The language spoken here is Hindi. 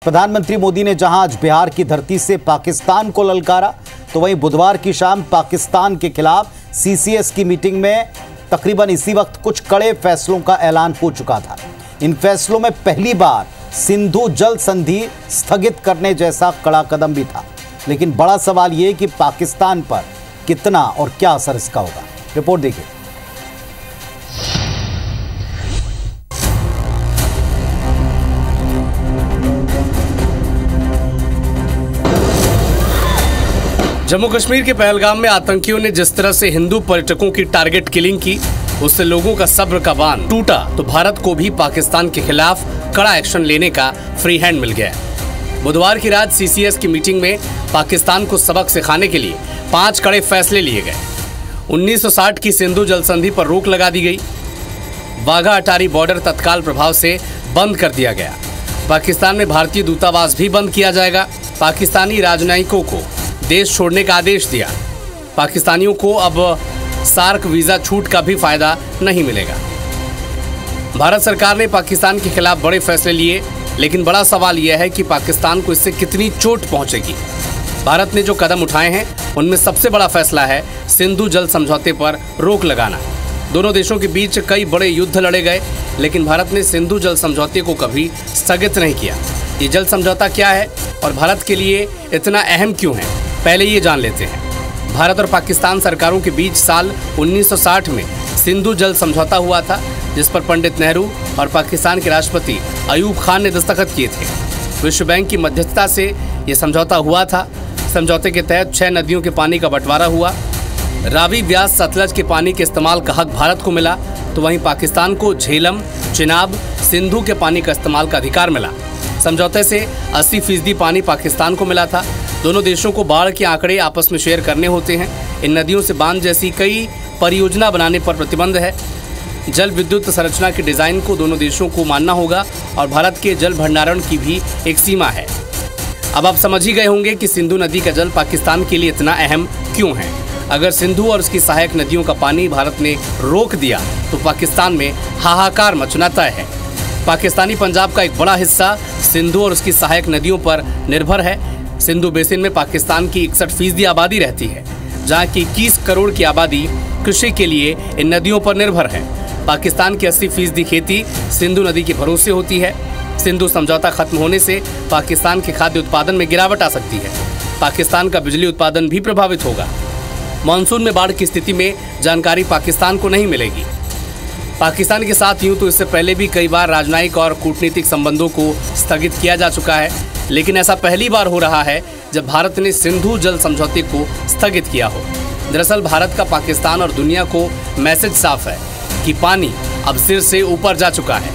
प्रधानमंत्री मोदी ने जहां आज बिहार की धरती से पाकिस्तान को ललकारा, तो वहीं बुधवार की शाम पाकिस्तान के खिलाफ सीसीएस की मीटिंग में तकरीबन इसी वक्त कुछ कड़े फैसलों का ऐलान हो चुका था। इन फैसलों में पहली बार सिंधु जल संधि स्थगित करने जैसा कड़ा कदम भी था। लेकिन बड़ा सवाल यह कि पाकिस्तान पर कितना और क्या असर इसका होगा। रिपोर्ट देखिए। जम्मू कश्मीर के पहलगाम में आतंकियों ने जिस तरह से हिंदू पर्यटकों की टारगेट किलिंग की, उससे लोगों का सब्र का बांध टूटा, तो भारत को भी पाकिस्तान के खिलाफ कड़ा एक्शन लेने का फ्री हैंड मिल गया। बुधवार की रात सीसीएस की मीटिंग में पाकिस्तान को सबक सिखाने के लिए 5 कड़े फैसले लिए गए। 1960 की सिंधु जल संधि पर रोक लगा दी गई। वाघा अटारी बॉर्डर तत्काल प्रभाव से बंद कर दिया गया। पाकिस्तान में भारतीय दूतावास भी बंद किया जाएगा। पाकिस्तानी राजनयिकों को देश छोड़ने का आदेश दिया। पाकिस्तानियों को अब सार्क वीजा छूट का भी फायदा नहीं मिलेगा। भारत सरकार ने पाकिस्तान के खिलाफ बड़े फैसले लिए, लेकिन बड़ा सवाल यह है कि पाकिस्तान को इससे कितनी चोट पहुंचेगी। भारत ने जो कदम उठाए हैं उनमें सबसे बड़ा फैसला है सिंधु जल समझौते पर रोक लगाना। दोनों देशों के बीच कई बड़े युद्ध लड़े गए, लेकिन भारत ने सिंधु जल समझौते को कभी स्थगित नहीं किया। ये जल समझौता क्या है और भारत के लिए इतना अहम क्यों है, पहले ये जान लेते हैं। भारत और पाकिस्तान सरकारों के बीच साल 1960 में सिंधु जल समझौता हुआ था, जिस पर पंडित नेहरू और पाकिस्तान के राष्ट्रपति अयूब खान ने दस्तखत किए थे। विश्व बैंक की मध्यस्थता से ये समझौता हुआ था। समझौते के तहत 6 नदियों के पानी का बंटवारा हुआ। रावी, व्यास, सतलज के पानी के इस्तेमाल का हक भारत को मिला, तो वहीं पाकिस्तान को झेलम, चिनाब, सिंधु के पानी का इस्तेमाल का अधिकार मिला। समझौते से 80% पानी पाकिस्तान को मिला था। दोनों देशों को बाढ़ के आंकड़े आपस में शेयर करने होते हैं। इन नदियों से बांध जैसी कई परियोजना बनाने पर प्रतिबंध है। जल विद्युत संरचना के डिजाइन को दोनों देशों को मानना होगा और भारत के जल भंडारण की भी एक सीमा है। अब आप समझ ही गए होंगे कि सिंधु नदी का जल पाकिस्तान के लिए इतना अहम क्यों है। अगर सिंधु और उसकी सहायक नदियों का पानी भारत ने रोक दिया तो पाकिस्तान में हाहाकार मचना तय है। पाकिस्तानी पंजाब का एक बड़ा हिस्सा सिंधु और उसकी सहायक नदियों पर निर्भर है। सिंधु बेसिन में पाकिस्तान की 61% आबादी रहती है, जहाँ की 21 करोड़ की आबादी कृषि के लिए इन नदियों पर निर्भर है। पाकिस्तान की 80% खेती सिंधु नदी के भरोसे होती है। सिंधु समझौता खत्म होने से पाकिस्तान के खाद्य उत्पादन में गिरावट आ सकती है। पाकिस्तान का बिजली उत्पादन भी प्रभावित होगा। मानसून में बाढ़ की स्थिति में जानकारी पाकिस्तान को नहीं मिलेगी। पाकिस्तान के साथ यूं तो इससे पहले भी कई बार राजनयिक और कूटनीतिक संबंधों को स्थगित किया जा चुका है, लेकिन ऐसा पहली बार हो रहा है जब भारत ने सिंधु जल समझौते को स्थगित किया हो। दरअसल भारत का पाकिस्तान और दुनिया को मैसेज साफ है कि पानी अब सिर से ऊपर जा चुका है।